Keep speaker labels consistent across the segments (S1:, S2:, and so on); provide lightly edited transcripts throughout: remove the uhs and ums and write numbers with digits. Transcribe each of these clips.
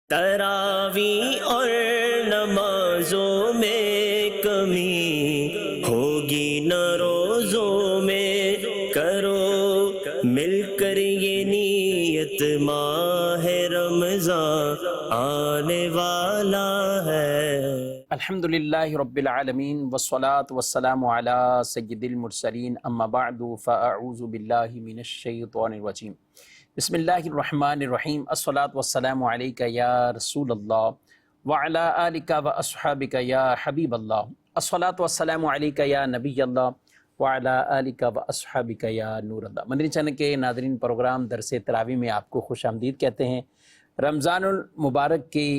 S1: تراوی اور نمازوں میں کمی ہوگی نہ روزوں میں، کرو مل کر یہ نیت، ماہ رمضان آنے والا ہے۔
S2: الحمدللہ رب العالمین والصلاة والسلام علی سید المرسلین، اما بعد فاعوذ باللہ من الشیطان الرجیم۔ بسم اللہ الرحمن الرحیم۔ الصلاة والسلام علیکہ یا رسول اللہ وعلی آلکہ واصحابکہ یا حبیب اللہ۔ الصلاة والسلام علیکہ یا نبی اللہ وعلی آلکہ واصحابکہ یا نور اللہ۔ مدنی چینل کے ناظرین، پروگرام درس تراویح میں آپ کو خوش آمدید کہتے ہیں۔ رمضان المبارک کی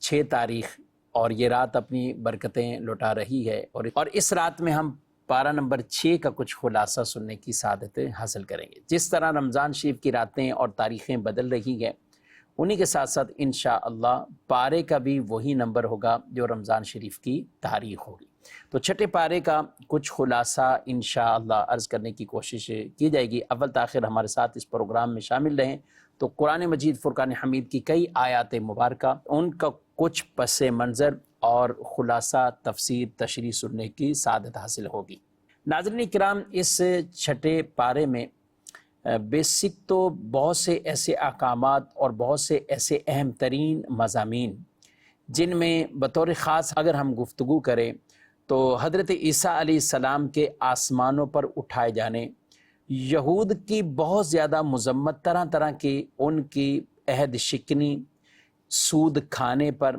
S2: 6 تاریخ اور یہ رات اپنی برکتیں لٹا رہی ہے، اور اس رات میں ہم پارہ نمبر 6 کا کچھ خلاصہ سننے کی سعادت حاصل کریں گے۔ جس طرح رمضان شریف کی راتیں اور تاریخیں بدل رہی ہیں، انہی کے ساتھ ساتھ انشاءاللہ پارے کا بھی وہی نمبر ہوگا جو رمضان شریف کی تاریخ ہوگی۔ تو 6 پارے کا کچھ خلاصہ انشاءاللہ عرض کرنے کی کوشش کی جائے گی۔ اول تاخیر ہمارے ساتھ اس پروگرام میں شامل رہیں تو قرآن مجید فرقان حمید کی کئی آیات مبارکہ، ان کا کچھ پس منظر اور خلاصہ تفسیر تشریح سننے کی سعادت حاصل ہوگی۔ ناظرین کرام، اس 6 پارے میں بیسک تو بہت سے ایسے احکامات اور بہت سے ایسے اہم ترین مضامین، جن میں بطور خاص اگر ہم گفتگو کریں تو حضرت عیسیٰ علیہ السلام کے آسمانوں پر اٹھائے جانے، یہود کی بہت زیادہ مذمت، طرح طرح کی ان کی عہد شکنی، سود کھانے پر،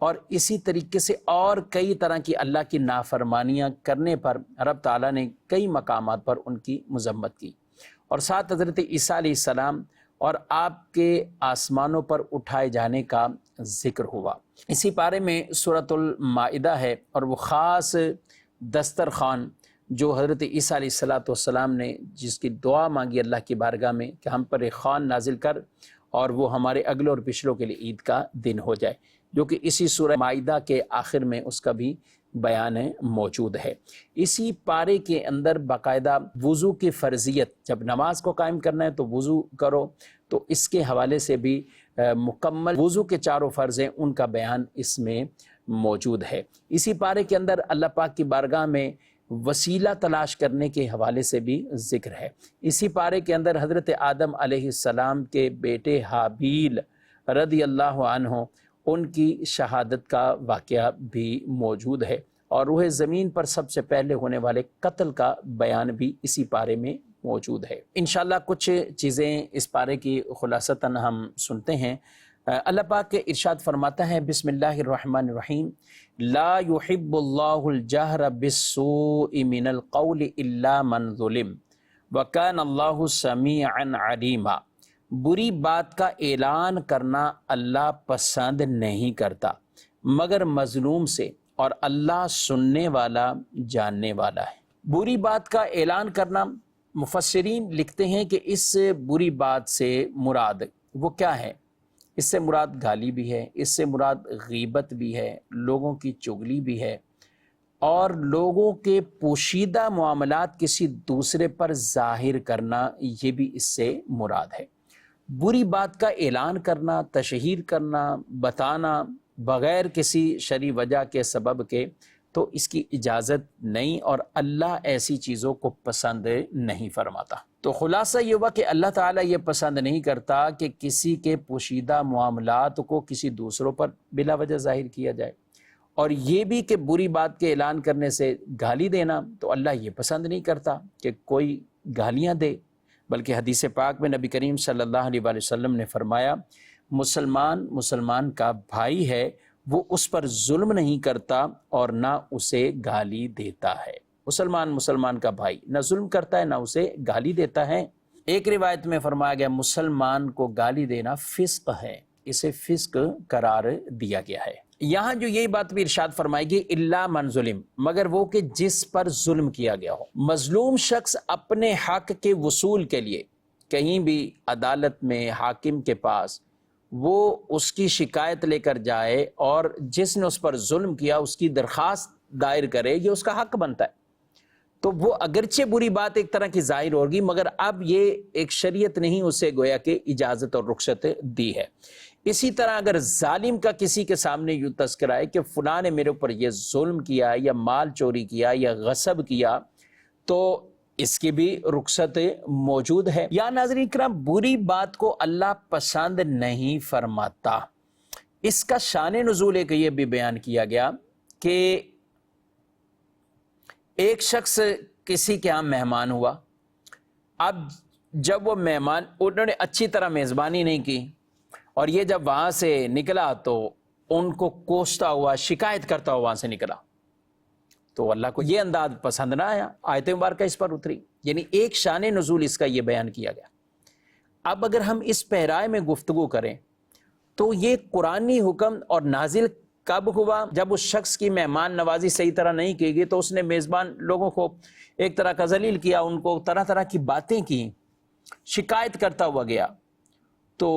S2: اور اسی طریقے سے اور کئی طرح کی اللہ کی نافرمانیاں کرنے پر رب تعالیٰ نے کئی مقامات پر ان کی مذمت کی، اور ساتھ حضرت عیسیٰ علیہ السلام اور آپ کے آسمانوں پر اٹھائے جانے کا ذکر ہوا۔ اسی پارے میں سورۃ المائدہ ہے، اور وہ خاص دسترخوان جو حضرت عیسیٰ علیہ السلام نے جس کی دعا مانگی اللہ کی بارگاہ میں کہ ہم پر ایک خوان نازل کر اور وہ ہمارے اگلوں اور پچھلوں کے لیے عید کا دن ہو جائے، جو کہ اسی سورہ مائدہ کے آخر میں اس کا بھی بیان موجود ہے۔ اسی پارے کے اندر باقاعدہ وضو کی فرضیت، جب نماز کو قائم کرنا ہے تو وضو کرو، تو اس کے حوالے سے بھی مکمل وضو کے 4 فرض ہیں، ان کا بیان اس میں موجود ہے۔ اسی پارے کے اندر اللہ پاک کی بارگاہ میں وسیلہ تلاش کرنے کے حوالے سے بھی ذکر ہے۔ اسی پارے کے اندر حضرت آدم علیہ السلام کے بیٹے حابیل رضی اللہ عنہ، ان کی شہادت کا واقعہ بھی موجود ہے، اور روح زمین پر سب سے پہلے ہونے والے قتل کا بیان بھی اسی پارے میں موجود ہے۔ انشاءاللہ کچھ چیزیں اس پارے کی خلاصتاً ہم سنتے ہیں۔ اللہ پاک کے ارشاد فرماتا ہے، بسم اللہ الرحمن الرحیم، لا يحب اللہ الجہر بالسوء من القول الا من ظلم وکان اللہ سمیعا علیما۔ بری بات کا اعلان کرنا اللہ پسند نہیں کرتا مگر مظلوم سے، اور اللہ سننے والا جاننے والا ہے۔ بری بات کا اعلان کرنا، مفسرین لکھتے ہیں کہ اس بری بات سے مراد وہ کیا ہے؟ اس سے مراد گالی بھی ہے، اس سے مراد غیبت بھی ہے، لوگوں کی چغلی بھی ہے، اور لوگوں کے پوشیدہ معاملات کسی دوسرے پر ظاہر کرنا، یہ بھی اس سے مراد ہے۔ بری بات کا اعلان کرنا، تشہیر کرنا، بتانا بغیر کسی شرعی وجہ کے سبب کے، تو اس کی اجازت نہیں، اور اللہ ایسی چیزوں کو پسند نہیں فرماتا۔ تو خلاصہ یہ ہوا کہ اللہ تعالیٰ یہ پسند نہیں کرتا کہ کسی کے پوشیدہ معاملات کو کسی دوسروں پر بلا وجہ ظاہر کیا جائے، اور یہ بھی کہ بری بات کے اعلان کرنے سے گالی دینا، تو اللہ یہ پسند نہیں کرتا کہ کوئی گالیاں دے، بلکہ حدیث پاک میں نبی کریم صلی اللہ علیہ وآلہ وسلم نے فرمایا، مسلمان کا بھائی ہے، وہ اس پر ظلم نہیں کرتا اور نہ اسے گالی دیتا ہے۔ مسلمان کا بھائی نہ ظلم کرتا ہے نہ اسے گالی دیتا ہے۔ ایک روایت میں فرمایا گیا، مسلمان کو گالی دینا فسق ہے، اسے فسق قرار دیا گیا ہے۔ یہاں جو یہی بات بھی ارشاد فرمائے گی، الا من ظلم، مگر وہ کہ جس پر ظلم کیا گیا ہو۔ مظلوم شخص اپنے حق کے وصول کے لیے کہیں بھی عدالت میں حاکم کے پاس وہ اس کی شکایت لے کر جائے، اور جس نے اس پر ظلم کیا اس کی درخواست دائر کرے، یہ اس کا حق بنتا ہے۔ تو وہ اگرچہ بری بات ایک طرح کی ظاہر ہوگی، مگر اب یہ ایک شریعت نہیں اسے گویا کہ اجازت اور رخصت دی ہے۔ اسی طرح اگر ظالم کا کسی کے سامنے یوں تذکرہ ہے کہ فلاں نے میرے اوپر یہ ظلم کیا یا مال چوری کیا یا غصب کیا، تو اس کی بھی رخصت موجود ہے۔ یا ناظرین کرام، بری بات کو اللہ پسند نہیں فرماتا۔ اس کا شان نزول ایک یہ بھی بیان کیا گیا کہ ایک شخص کسی کے ہاں مہمان ہوا، اب جب وہ مہمان، انہوں نے اچھی طرح میزبانی نہیں کی، اور یہ جب وہاں سے نکلا تو ان کو کوستا ہوا، شکایت کرتا ہوا وہاں سے نکلا، تو اللہ کو یہ انداز پسند نہ آیا، آیت مبارکہ اس پر اتری۔ یعنی ایک شان نزول اس کا یہ بیان کیا گیا۔ اب اگر ہم اس پہرائے میں گفتگو کریں تو یہ قرآنی حکم اور نازل کب ہوا؟ جب اس شخص کی مہمان نوازی صحیح طرح نہیں کی گئی تو اس نے میزبان لوگوں کو ایک طرح کا ذلیل کیا، ان کو طرح طرح کی باتیں کی، شکایت کرتا ہوا گیا، تو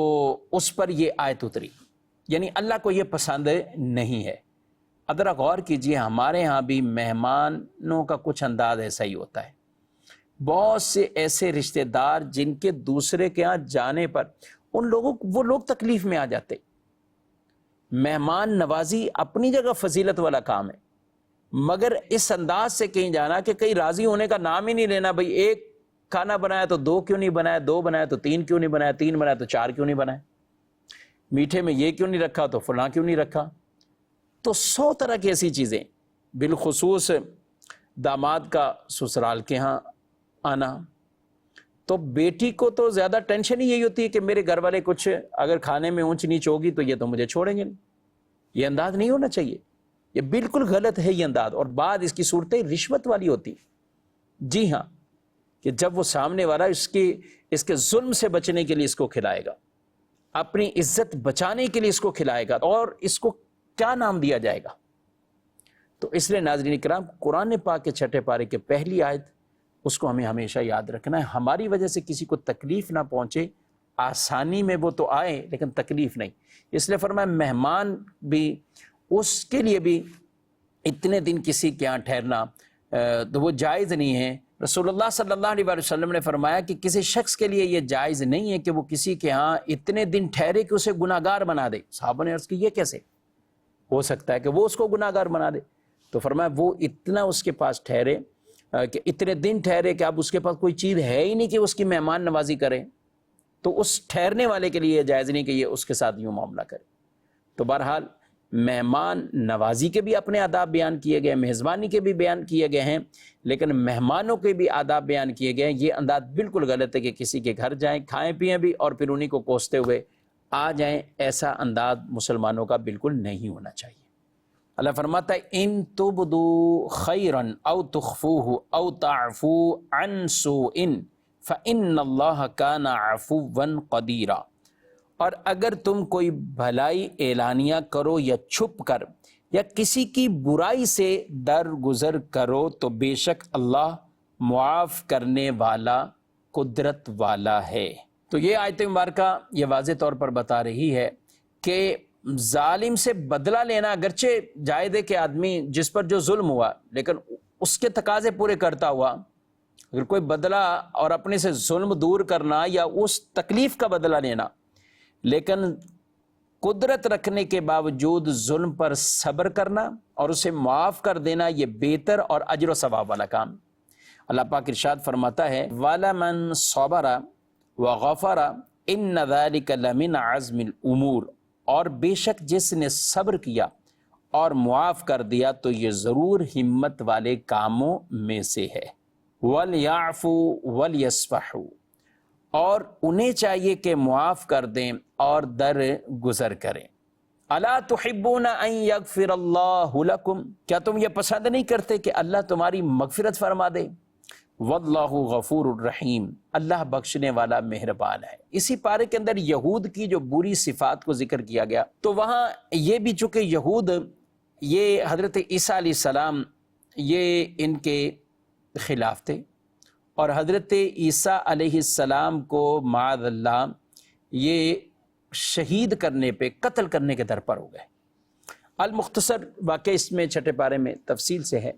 S2: اس پر یہ آیت اتری۔ یعنی اللہ کو یہ پسند نہیں ہے۔ اب ذرا غور کیجئے، ہمارے ہاں بھی مہمانوں کا کچھ انداز ایسا ہی ہوتا ہے۔ بہت سے ایسے رشتہ دار جن کے دوسرے کے ہاں جانے پر وہ لوگ تکلیف میں آ جاتے۔ مہمان نوازی اپنی جگہ فضیلت والا کام ہے، مگر اس انداز سے کہیں جانا کہ کہیں راضی ہونے کا نام ہی نہیں لینا، بھئی ایک کھانا بنایا تو 2 کیوں نہیں بنایا، 2 بنایا تو 3 کیوں نہیں بنایا، 3 بنایا تو 4 کیوں نہیں بنایا، میٹھے میں یہ کیوں نہیں رکھا تو فلاں کیوں نہیں رکھا۔ تو 100 طرح کی ایسی چیزیں، بالخصوص داماد کا سسرال کے ہاں آنا، تو بیٹی کو تو زیادہ ٹینشن ہی یہی ہوتی ہے کہ میرے گھر والے کچھ اگر کھانے میں اونچ نیچ ہوگی تو یہ تو مجھے چھوڑیں گے نہیں۔ یہ انداز نہیں ہونا چاہیے، یہ بالکل غلط ہے یہ انداز۔ اور بعد اس کی صورتیں رشوت والی ہوتی، جی ہاں، کہ جب وہ سامنے والا اس کے ظلم سے بچنے کے لیے اس کو کھلائے گا، اپنی عزت بچانے کے لیے اس کو کھلائے گا، اور اس کو کیا نام دیا جائے گا؟ تو اس لیے ناظرین کرام، قرآن پاک کے 6 پارے کے پہلی آیت، اس کو ہمیں ہمیشہ یاد رکھنا ہے۔ ہماری وجہ سے کسی کو تکلیف نہ پہنچے، آسانی میں وہ تو آئے لیکن تکلیف نہیں۔ اس لیے فرمایا مہمان بھی، اس کے لیے بھی اتنے دن کسی کے یہاں ٹھہرنا تو وہ جائز نہیں ہے۔ رسول اللہ صلی اللہ علیہ وسلم نے فرمایا کہ کسی شخص کے لیے یہ جائز نہیں ہے کہ وہ کسی کے ہاں اتنے دن ٹھہرے کہ اسے گناہگار بنا دے۔ صحابہ نے عرض کی یہ کیسے ہو سکتا ہے کہ وہ اس کو گناہگار بنا دے؟ تو فرمایا وہ اتنا اس کے پاس ٹھہرے کہ اتنے دن ٹھہرے کہ اب اس کے پاس کوئی چیز ہے ہی نہیں کہ اس کی مہمان نوازی کرے، تو اس ٹھہرنے والے کے لیے جائز نہیں کہ یہ اس کے ساتھ یوں معاملہ کرے۔ تو بہرحال مہمان نوازی کے بھی اپنے آداب بیان کیے گئے، میزبانی کے بھی بیان کیے گئے ہیں، لیکن مہمانوں کے بھی آداب بیان کیے گئے ہیں۔ یہ انداز بالکل غلط ہے کہ کسی کے گھر جائیں، کھائیں پئیں بھی اور پھر انہیں کو کوستے ہوئے آ جائیں۔ ایسا انداز مسلمانوں کا بالکل نہیں ہونا چاہیے۔ اللہ فرماتا ہے ان تبدو خیرا او تخفوه او تعفو عن سوء فإن اللہ کان عفوا قدیرا۔ اور اگر تم کوئی بھلائی اعلانیہ کرو یا چھپ کر یا کسی کی برائی سے درگزر کرو تو بے شک اللہ معاف کرنے والا، قدرت والا ہے۔ تو یہ آیت مبارکہ یہ واضح طور پر بتا رہی ہے کہ ظالم سے بدلہ لینا اگرچہ جائز ہے کہ آدمی جس پر جو ظلم ہوا لیکن اس کے تقاضے پورے کرتا ہوا، اگر کوئی بدلہ اور اپنے سے ظلم دور کرنا یا اس تکلیف کا بدلہ لینا، لیکن قدرت رکھنے کے باوجود ظلم پر صبر کرنا اور اسے معاف کر دینا، یہ بہتر اور اجر و ثواب والا کام۔ اللہ پاک ارشاد فرماتا ہے وَلَمَنْ صَبَرَ وَغَفَرَ إِنَّ ذَلِكَ لَمِنْ عَزْمِ الْأُمُورِ، اور بے شک جس نے صبر کیا اور معاف کر دیا تو یہ ضرور ہمت والے کاموں میں سے ہے۔ وَلْيَعْفُوا وَلْيَصْفَحُوا، اور انہیں چاہیے کہ معاف کر دیں اور درگزر کریں۔ الا تحبون ان یغفر اللہ لکم، کیا تم یہ پسند نہیں کرتے کہ اللہ تمہاری مغفرت فرما دے؟ واللہ غفور الرحیم، اللہ بخشنے والا مہربان ہے۔ اسی پارے کے اندر یہود کی جو بری صفات کو ذکر کیا گیا، تو وہاں یہ بھی چونکہ یہود یہ حضرت عیسیٰ علیہ السلام یہ ان کے خلاف تھے، اور حضرت عیسیٰ علیہ السلام کو معاذ اللہ یہ شہید کرنے پہ، قتل کرنے کے در پر ہو گئے۔ المختصر واقعہ اس میں 6 پارے میں تفصیل سے ہے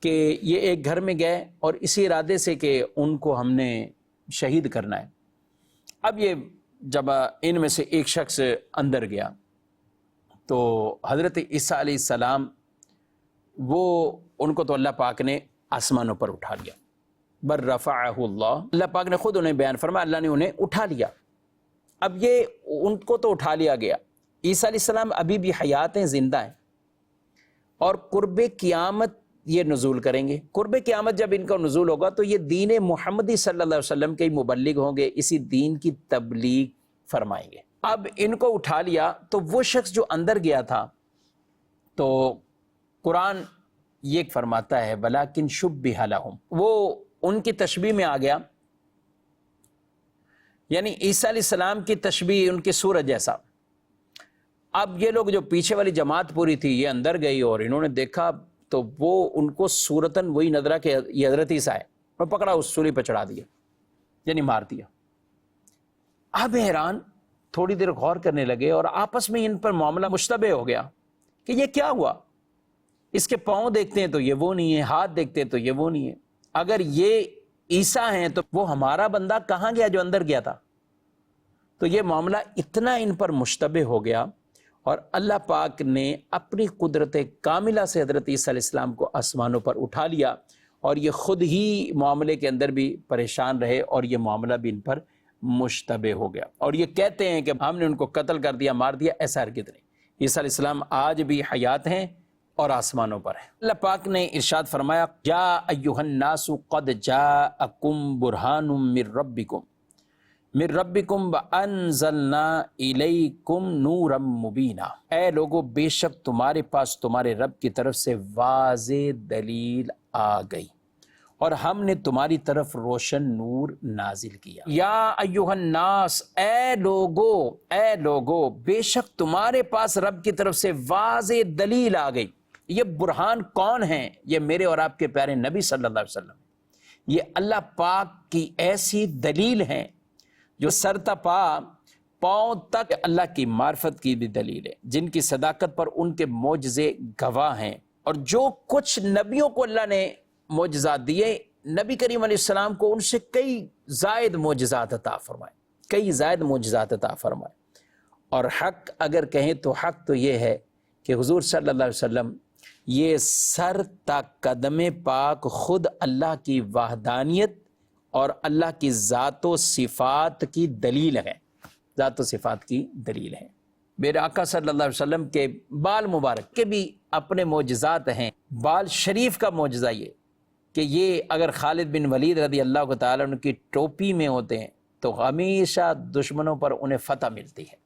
S2: کہ یہ ایک گھر میں گئے اور اسی ارادے سے کہ ان کو ہم نے شہید کرنا ہے۔ اب یہ جب ان میں سے ایک شخص اندر گیا تو حضرت عیسیٰ علیہ السلام وہ ان کو تو اللہ پاک نے آسمانوں پر اٹھا لیا، بر رفعہ اللہ پاک نے خود انہیں بیان فرمایا، اللہ نے انہیں اٹھا لیا۔ اب یہ ان کو تو اٹھا لیا گیا، عیسیٰ علیہ السلام ابھی بھی حیات ہیں، زندہ ہیں، اور قرب قیامت یہ نزول کریں گے۔ قرب قیامت جب ان کا نزول ہوگا تو یہ دین محمدی صلی اللہ علیہ وسلم کے مبلغ ہوں گے، اسی دین کی تبلیغ فرمائیں گے۔ اب ان کو اٹھا لیا تو وہ شخص جو اندر گیا تھا، تو قرآن یہ فرماتا ہے وَلَكِنْ شُبِّهَ لَهُمْ، وہ ان کی تشبیہ میں آ گیا، یعنی عیسیٰ علیہ السلام کی تشبیہ ان کے سورج جیسا۔ اب یہ لوگ جو پیچھے والی جماعت پوری تھی یہ اندر گئی اور انہوں نے دیکھا تو وہ ان کو صورتاً وہی نظر آ کہ یہ حضرت عیسیٰ ہے، اور پکڑا اس سولی پہ چڑھا دیا، یعنی مار دیا۔ اب حیران تھوڑی دیر غور کرنے لگے اور آپس میں ان پر معاملہ مشتبہ ہو گیا کہ یہ کیا ہوا، اس کے پاؤں دیکھتے ہیں تو یہ وہ نہیں ہے، ہاتھ دیکھتے ہیں تو یہ وہ نہیں ہے، اگر یہ عیسیٰ ہیں تو وہ ہمارا بندہ کہاں گیا جو اندر گیا تھا؟ تو یہ معاملہ اتنا ان پر مشتبہ ہو گیا، اور اللہ پاک نے اپنی قدرت کاملہ سے حضرت عیسیٰ علیہ السلام کو آسمانوں پر اٹھا لیا، اور یہ خود ہی معاملے کے اندر بھی پریشان رہے اور یہ معاملہ بھی ان پر مشتبہ ہو گیا، اور یہ کہتے ہیں کہ ہم نے ان کو قتل کر دیا، مار دیا، ایسا ہرگز نہیں۔ عیسیٰ علیہ السلام آج بھی حیات ہیں اور آسمانوں پر ہیں۔ اللہ پاک نے ارشاد فرمایا یا ایھا الناس قد جاءکم برہان من ربکم وانزلنا الیکم نورا مبینا، اے لوگو بے شک تمہارے پاس تمہارے رب کی طرف سے واضح دلیل آ گئی اور ہم نے تمہاری طرف روشن نور نازل کیا۔ یا ایھا الناس، اے لوگو بے شک تمہارے پاس رب کی طرف سے واضح دلیل آ گئی۔ یہ برہان کون ہیں؟ یہ میرے اور آپ کے پیارے نبی صلی اللہ علیہ وسلم، یہ اللہ پاک کی ایسی دلیل ہیں جو سر تا پاؤں تک اللہ کی معرفت کی بھی دلیل ہے، جن کی صداقت پر ان کے معجزے گواہ ہیں، اور جو کچھ نبیوں کو اللہ نے معجزات دیے، نبی کریم علیہ السلام کو ان سے کئی زائد معجزات عطا فرمائے، اور حق اگر کہیں تو حق تو یہ ہے کہ حضور صلی اللہ علیہ وسلم یہ سر تا قدم پاک خود اللہ کی وحدانیت اور اللہ کی ذات و صفات کی دلیل ہے، ذات و صفات کی دلیل ہے۔ میرے آقا صلی اللہ علیہ وسلم کے بال مبارک کے بھی اپنے معجزات ہیں۔ بال شریف کا معجزہ یہ کہ یہ اگر خالد بن ولید رضی اللہ تعالیٰ عنہ کی ٹوپی میں ہوتے ہیں تو ہمیشہ دشمنوں پر انہیں فتح ملتی ہے۔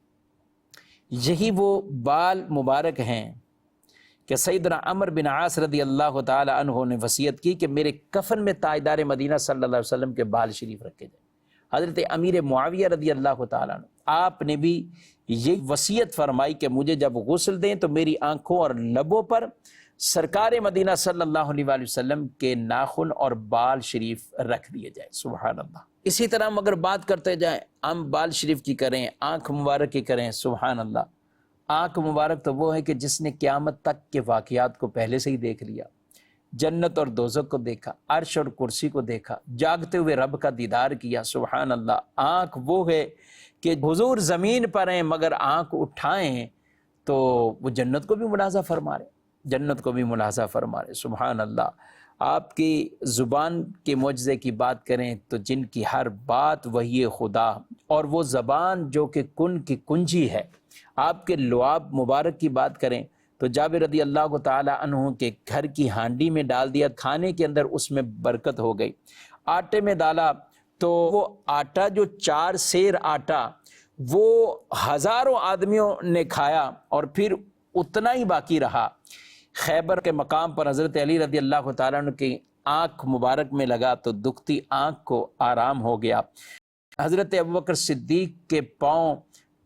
S2: یہی وہ بال مبارک ہیں کہ سیدنا عمر بن عاص رضی اللہ تعالی عنہ نے وصیت کی کہ میرے کفن میں تاجدار مدینہ صلی اللہ علیہ وسلم کے بال شریف رکھے جائیں۔ حضرت امیر معاویہ رضی اللہ تعالی عنہ، آپ نے بھی یہ وصیت فرمائی کہ مجھے جب غسل دیں تو میری آنکھوں اور لبوں پر سرکار مدینہ صلی اللہ علیہ وآلہ وسلم کے ناخن اور بال شریف رکھ دیے جائیں۔ سبحان اللہ۔ اسی طرح ہم اگر بات کرتے جائیں، ہم بال شریف کی کریں، آنکھ مبارک کی کریں، سبحان اللہ۔ آنکھ مبارک تو وہ ہے کہ جس نے قیامت تک کے واقعات کو پہلے سے ہی دیکھ لیا، جنت اور دوزخ کو دیکھا، عرش اور کرسی کو دیکھا، جاگتے ہوئے رب کا دیدار کیا، سبحان اللہ۔ آنکھ وہ ہے کہ حضور زمین پر ہیں مگر آنکھ اٹھائیں تو وہ جنت کو بھی ملاحظہ فرما رہے، جنت کو بھی ملاحظہ فرما رہے، سبحان اللہ۔ آپ کی زبان کے معجزے کی بات کریں تو جن کی ہر بات وحی خدا، اور وہ زبان جو کہ کن کی کنجی ہے۔ آپ کے لعاب مبارک کی بات کریں تو جابر رضی اللہ تعالی عنہ کے گھر کی ہانڈی میں ڈال دیا، کھانے کے اندر اس میں برکت ہو گئی۔ آٹے میں ڈالا تو وہ آٹا جو 4 سیر آٹا وہ ہزاروں آدمیوں نے کھایا اور پھر اتنا ہی باقی رہا۔ خیبر کے مقام پر حضرت علی رضی اللہ تعالیٰ عنہ کی آنکھ مبارک میں لگا تو دکھتی آنکھ کو آرام ہو گیا۔ حضرت ابوبکر صدیق کے پاؤں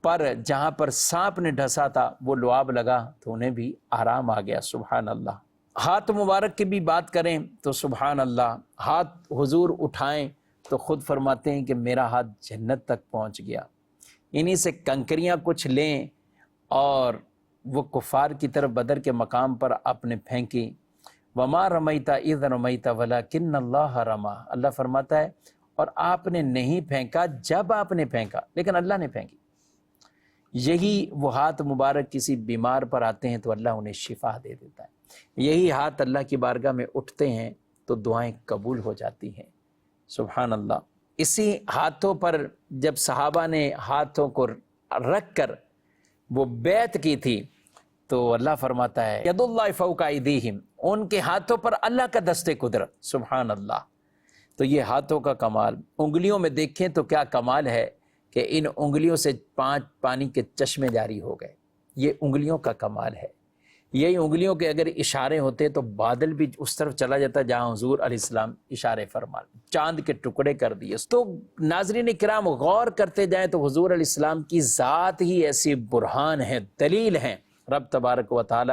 S2: پر جہاں پر سانپ نے ڈھسا تھا وہ لعاب لگا تو انہیں بھی آرام آ گیا، سبحان اللہ۔ ہاتھ مبارک کی بھی بات کریں تو سبحان اللہ، ہاتھ حضور اٹھائیں تو خود فرماتے ہیں کہ میرا ہاتھ جنت تک پہنچ گیا۔ انہی سے کنکریاں کچھ لیں اور وہ کفار کی طرف بدر کے مقام پر آپ نے پھینکی۔ وما رمیت اذ رمیت ولکن اللہ رما، اللہ فرماتا ہے اور آپ نے نہیں پھینکا جب آپ نے پھینکا، لیکن اللہ نے پھینکی۔ یہی وہ ہاتھ مبارک کسی بیمار پر آتے ہیں تو اللہ انہیں شفا دے دیتا ہے، یہی ہاتھ اللہ کی بارگاہ میں اٹھتے ہیں تو دعائیں قبول ہو جاتی ہیں۔ سبحان اللہ۔ اسی ہاتھوں پر جب صحابہ نے ہاتھوں کو رکھ کر وہ بیعت کی تھی تو اللہ فرماتا ہے ید اللہ فوق ایدیہم، ان کے ہاتھوں پر اللہ کا دست قدرت۔ سبحان اللہ۔ تو یہ ہاتھوں کا کمال، انگلیوں میں دیکھیں تو کیا کمال ہے کہ ان انگلیوں سے 5 پانی کے چشمے جاری ہو گئے، یہ انگلیوں کا کمال ہے۔ یہی انگلیوں کے اگر اشارے ہوتے تو بادل بھی اس طرف چلا جاتا جہاں حضور علیہ السلام اشارے فرمان، چاند کے ٹکڑے کر دیے۔ تو ناظرین کرام غور کرتے جائیں تو حضور علیہ السلام کی ذات ہی ایسی برہان ہے، دلیل ہیں۔ رب تبارک و تعالی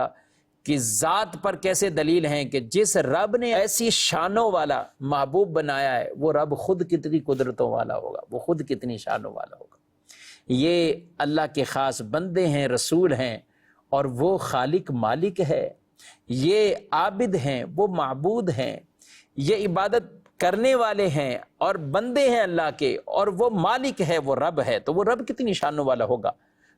S2: کی ذات پر کیسے دلیل ہیں کہ جس رب نے ایسی شانوں والا محبوب بنایا ہے وہ رب خود کتنی قدرتوں والا ہوگا، وہ خود کتنی شانوں والا ہوگا۔ یہ اللہ کے خاص بندے ہیں، رسول ہیں، اور وہ خالق مالک ہے، یہ عابد ہیں، وہ معبود ہیں، یہ عبادت کرنے والے ہیں اور بندے ہیں اللہ کے، اور وہ مالک ہے، وہ رب ہے، تو وہ رب کتنی شانوں والا ہوگا۔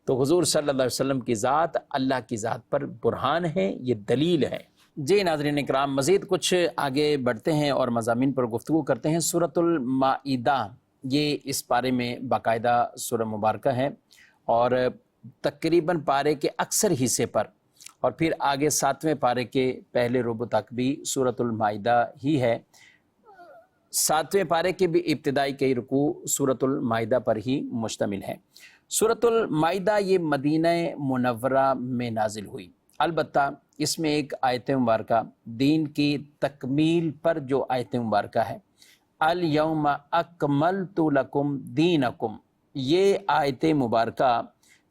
S2: تو حضور صلی اللہ علیہ وسلم کی ذات اللہ کی ذات پر برہان ہے، یہ دلیل ہے۔ جی ناظرین اکرام، مزید کچھ آگے بڑھتے ہیں اور مضامین پر گفتگو کرتے ہیں۔ سورۃ المائدہ، یہ اس پارے میں باقاعدہ سورہ مبارکہ ہے، اور تقریباً پارے کے اکثر حصے پر، اور پھر آگے 7ویں پارے کے پہلے ربع تک بھی سورۃ المائدہ ہی ہے۔ 7ویں پارے کے بھی ابتدائی کئی رکوع سورۃ المائدہ پر ہی مشتمل ہیں۔ سورۃ المائدہ یہ مدینہ منورہ میں نازل ہوئی، البتہ اس میں ایک آیت مبارکہ دین کی تکمیل پر جو آیت مبارکہ ہے، الیوم اکملت لکم دینکم، یہ آیت مبارکہ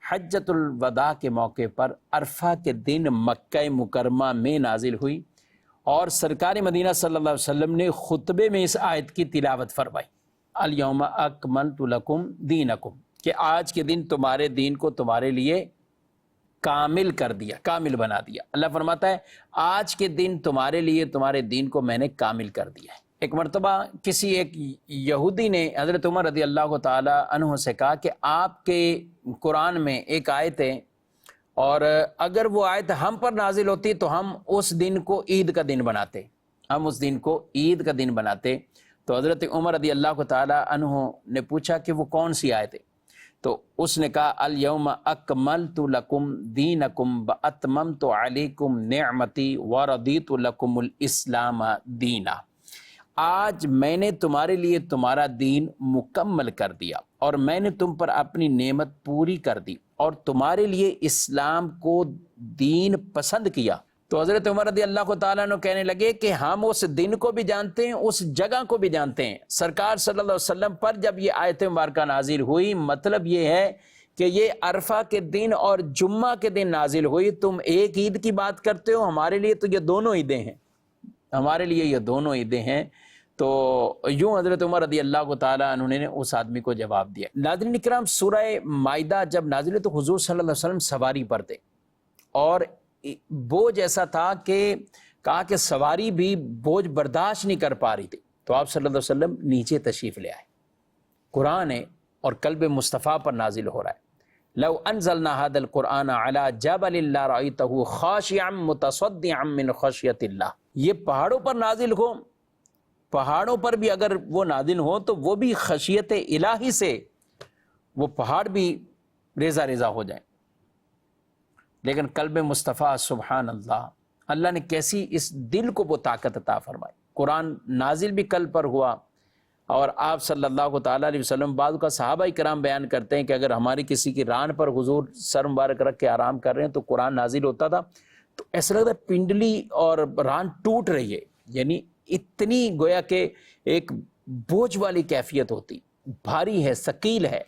S2: حجۃ الوداع کے موقع پر عرفہ کے دن مکہ مکرمہ میں نازل ہوئی، اور سرکار مدینہ صلی اللہ علیہ وسلم نے خطبے میں اس آیت کی تلاوت فرمائی، الیوم اکملت لکم دینکم، کہ آج کے دن تمہارے دین کو تمہارے لیے کامل کر دیا، کامل بنا دیا۔ اللہ فرماتا ہے آج کے دن تمہارے لیے تمہارے دین کو میں نے کامل کر دیا ہے۔ ایک مرتبہ کسی ایک یہودی نے حضرت عمر رضی اللہ تعالی عنہ سے کہا کہ آپ کے قرآن میں ایک آیت ہے، اور اگر وہ آیت ہم پر نازل ہوتی تو ہم اس دن کو عید کا دن بناتے، ہم اس دن کو عید کا دن بناتے۔ تو حضرت عمر رضی اللہ تعالی عنہ نے پوچھا کہ وہ کون سی آیت ہے؟ تو اس نے کہا الیوم اکملت لکم دینکم واتممت علیکم نعمتی ورضیت لکم الاسلام دینا، آج میں نے تمہارے لیے تمہارا دین مکمل کر دیا، اور میں نے تم پر اپنی نعمت پوری کر دی، اور تمہارے لیے اسلام کو دین پسند کیا۔ تو حضرت عمر رضی اللہ تعالیٰ عنہ کہنے لگے کہ ہم اس دن کو بھی جانتے ہیں، اس جگہ کو بھی جانتے ہیں۔ سرکار صلی اللہ علیہ وسلم پر جب یہ آیت مبارکہ نازل ہوئی، مطلب یہ ہے کہ یہ عرفہ کے دن اور جمعہ کے دن نازل ہوئی، تم ایک عید کی بات کرتے ہو، ہمارے لیے تو یہ دونوں عیدیں ہیں، ہمارے لیے یہ دونوں عیدیں ہیں۔ تو یوں حضرت عمر رضی اللہ تعالیٰ عنہ نے اس آدمی کو جواب دیا۔ ناظرین کرام، سورہ مائدہ جب نازل ہوئی تو حضور صلی اللہ علیہ وسلم سواری پر تھے، اور بوجھ ایسا تھا کہ کہا کہ سواری بھی بوجھ برداشت نہیں کر پا رہی تھی، تو آپ صلی اللہ علیہ وسلم نیچے تشریف لے آئے۔ قرآن ہے اور قلب مصطفیٰ پر نازل ہو رہا ہے۔ لو انزلنا هذا القرآن على جبل لرأيته خاشعا متصدعا من خشیۃ اللہ، یہ پہاڑوں پر نازل ہو، پہاڑوں پر بھی اگر وہ نازل ہو تو وہ بھی خشیت الہی سے وہ پہاڑ بھی ریزہ ریزہ ہو جائیں، لیکن قلب مصطفیٰ، سبحان اللہ، اللہ نے کیسی اس دل کو وہ طاقت عطا فرمائی۔ قرآن نازل بھی قلب پر ہوا، اور آپ صلی اللہ تعالیٰ علیہ وسلم، بعض کا صحابہ کرام بیان کرتے ہیں کہ اگر ہماری کسی کی ران پر حضور سر مبارک رکھ کے آرام کر رہے ہیں تو قرآن نازل ہوتا تھا تو ایسا لگتا ہے پنڈلی اور ران ٹوٹ رہی ہے، یعنی اتنی گویا کہ ایک بوجھ والی کیفیت ہوتی، بھاری ہے، ثقیل ہے،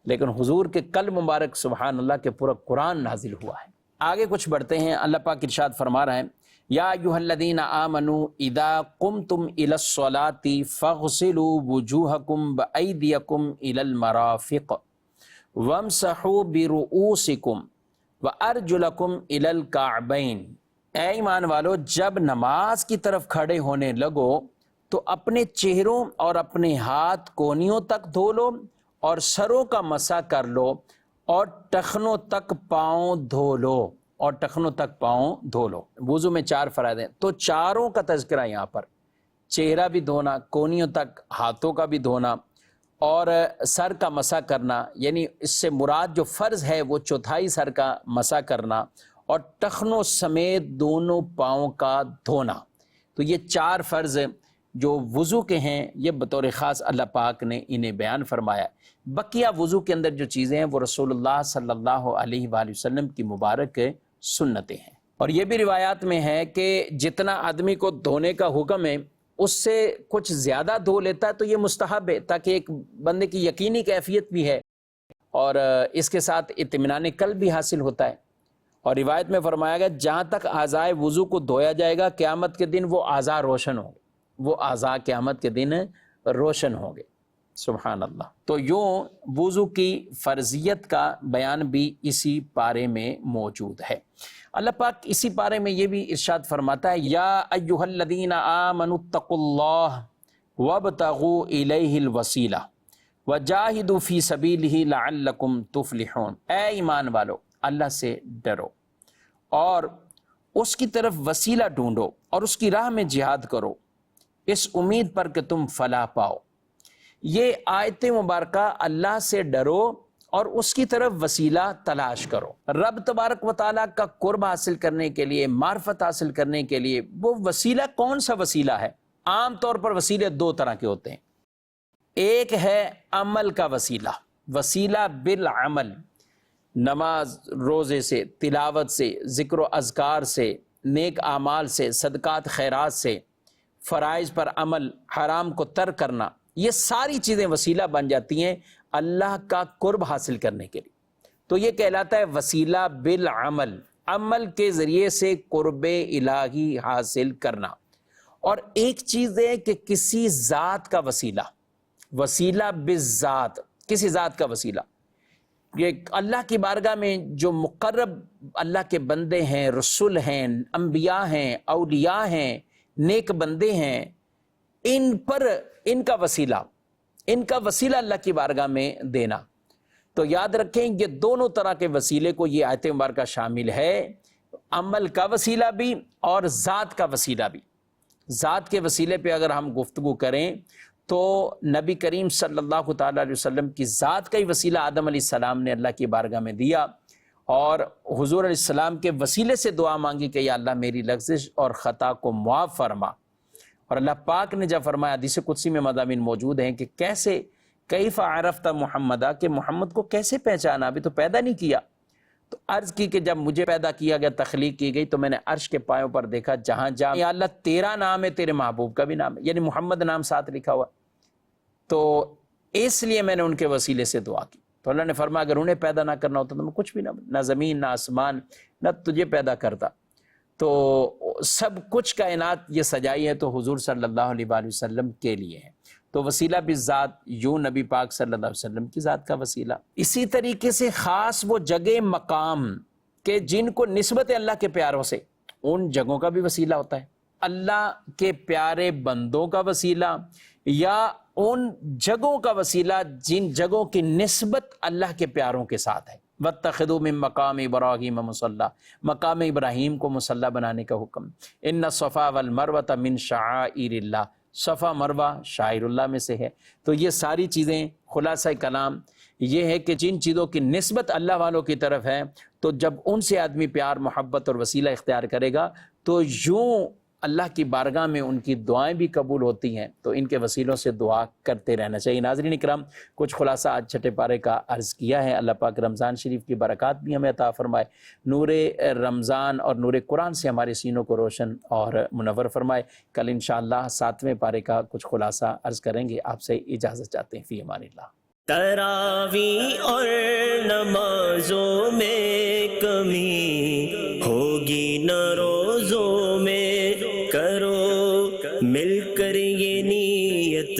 S2: لیکن حضور کے قلب مبارک سبحان اللہ کے پورا قرآن نازل ہوا ہے۔ آگے کچھ بڑھتے ہیں، اللہ پاک ارشاد فرما رہا ہے یا ایھا الذین آمنوا اذا قمتم الی الصلاۃ فاغسلوا وجوہکم وایدیکم الی المرافق وامسحوا برؤوسکم وارجلکم الی الکعبین، اے ایمان والو جب نماز کی طرف کھڑے ہونے لگو تو اپنے چہروں اور اپنے ہاتھ کونیوں تک دھو لو اور سروں کا مسح کر لو اور ٹخنوں تک پاؤں دھو لو اور ٹخنوں تک پاؤں دھو لو۔ وضو میں 4 فرائض ہیں، تو چاروں کا تذکرہ یہاں پر، چہرہ بھی دھونا، کونیوں تک ہاتھوں کا بھی دھونا اور سر کا مسح کرنا، یعنی اس سے مراد جو فرض ہے وہ چوتھائی سر کا مسح کرنا اور ٹخنوں سمیت دونوں پاؤں کا دھونا۔ تو یہ 4 فرض جو وضو کے ہیں یہ بطور خاص اللہ پاک نے انہیں بیان فرمایا۔ بقیہ وضو کے اندر جو چیزیں ہیں وہ رسول اللہ صلی اللہ علیہ وآلہ وسلم کی مبارک سنتیں ہیں۔ اور یہ بھی روایات میں ہے کہ جتنا آدمی کو دھونے کا حکم ہے اس سے کچھ زیادہ دھو لیتا ہے تو یہ مستحب ہے، تاکہ ایک بندے کی یقینی کیفیت بھی ہے اور اس کے ساتھ اطمینان قلب بھی حاصل ہوتا ہے۔ اور روایت میں فرمایا گیا جہاں تک اعضائے وضو کو دھویا جائے گا قیامت کے دن وہ اعضاء روشن ہوں گے، وہ اعضاء قیامت کے دن روشن ہوں گے۔ سبحان اللہ۔ تو یوں وضو کی فرضیت کا بیان بھی اسی پارے میں موجود ہے۔ اللہ پاک اسی پارے میں یہ بھی ارشاد فرماتا ہے یا ایھا الذین آمنوا اتقوا اللہ وابتغوا الیہ الوسیلہ وجاہدوا فی سبیلہ لعلکم تفلحون۔ اے ایمان والو، اللہ سے ڈرو اور اس کی طرف وسیلہ ڈھونڈو اور اس کی راہ میں جہاد کرو اس امید پر کہ تم فلاح پاؤ۔ یہ آیت مبارکہ اللہ سے ڈرو اور اس کی طرف وسیلہ تلاش کرو۔ رب تبارک و تعالیٰ کا قرب حاصل کرنے کے لیے، معرفت حاصل کرنے کے لیے وہ وسیلہ کون سا وسیلہ ہے؟ عام طور پر وسیلے 2 طرح کے ہوتے ہیں۔ ایک ہے عمل کا وسیلہ، وسیلہ بالعمل، نماز روزے سے، تلاوت سے، ذکر و اذکار سے، نیک اعمال سے، صدقات خیرات سے، فرائض پر عمل، حرام کو ترک کرنا، یہ ساری چیزیں وسیلہ بن جاتی ہیں اللہ کا قرب حاصل کرنے کے لیے۔ تو یہ کہلاتا ہے وسیلہ بالعمل، عمل کے ذریعے سے قرب الہی حاصل کرنا۔ اور ایک چیز ہے کہ کسی ذات کا وسیلہ، وسیلہ بالذات، کسی ذات کا وسیلہ، یہ اللہ کی بارگاہ میں جو مقرب اللہ کے بندے ہیں، رسول ہیں، انبیاء ہیں، اولیاء ہیں، نیک بندے ہیں، ان پر ان کا وسیلہ اللہ کی بارگاہ میں دینا۔ تو یاد رکھیں یہ دونوں طرح کے وسیلے کو یہ آیت مبارکہ شامل ہے، عمل کا وسیلہ بھی اور ذات کا وسیلہ بھی۔ ذات کے وسیلے پہ اگر ہم گفتگو کریں تو نبی کریم صلی اللہ تعالیٰ علیہ وسلم کی ذات کا ہی وسیلہ آدم علیہ السلام نے اللہ کی بارگاہ میں دیا اور حضور علیہ السلام کے وسیلے سے دعا مانگی کہ یا اللہ میری لغزش اور خطا کو معاف فرما۔ اور اللہ پاک نے جب فرمایا، حدیث قدسی میں مضامین موجود ہیں کہ کیسے کیف عرفت محمدہ، کہ محمد کو کیسے پہچانا، ابھی تو پیدا نہیں کیا۔ تو عرض کی کہ جب مجھے پیدا کیا گیا، تخلیق کی گئی، تو میں نے عرش کے پایوں پر دیکھا جہاں جہاں یا اللہ تیرا نام ہے، تیرے محبوب کا بھی نام ہے، یعنی محمد نام ساتھ لکھا ہوا، تو اس لیے میں نے ان کے وسیلے سے دعا کی۔ تو اللہ نے فرمایا اگر انہیں پیدا نہ کرنا ہوتا تو میں کچھ بھی نہ زمین نہ آسمان نہ تجھے پیدا کرتا۔ تو سب کچھ کائنات یہ سجائی ہے تو حضور صلی اللہ علیہ وآلہ وسلم کے لیے ہے۔ تو وسیلہ بالذات یوں نبی پاک صلی اللہ علیہ وسلم کی ذات کا وسیلہ۔ اسی طریقے سے خاص وہ جگہ مقام کہ جن کو نسبت اللہ کے پیاروں سے، ان جگہوں کا بھی وسیلہ ہوتا ہے۔ اللہ کے پیارے بندوں کا وسیلہ یا ان جگہوں کا وسیلہ جن جگہوں کی نسبت اللہ کے پیاروں کے ساتھ ہے۔ وَاتَّخِذُوا مِن مَّقَامِ إِبْرَاهِيمَ مُصَلًّى، مقام ابراہیم کو مصلی بنانے کا حکم۔ إِنَّ الصَّفَا وَالْمَرْوَةَ مِن شَعَائِرِ اللَّهِ، صفا مروہ شاعر اللہ میں سے ہے۔ تو یہ ساری چیزیں خلاصہ کلام یہ ہے کہ جن چیزوں کی نسبت اللہ والوں کی طرف ہے تو جب ان سے آدمی پیار محبت اور وسیلہ اختیار کرے گا تو یوں اللہ کی بارگاہ میں ان کی دعائیں بھی قبول ہوتی ہیں۔ تو ان کے وسیلوں سے دعا کرتے رہنا چاہیے۔ ناظرین اکرام، کچھ خلاصہ آج چھٹے پارے کا عرض کیا ہے۔ اللہ پاک رمضان شریف کی برکات بھی ہمیں عطا فرمائے، نور رمضان اور نور قرآن سے ہمارے سینوں کو روشن اور منور فرمائے۔ کل انشاءاللہ 7ویں پارے کا کچھ خلاصہ عرض کریں گے۔ آپ سے اجازت چاہتے ہیں، فی امان اللہ۔
S1: تراوی اور نمازوں میں کمی ہوگی نہ روزوں میں، کرو مل کر یہ نیت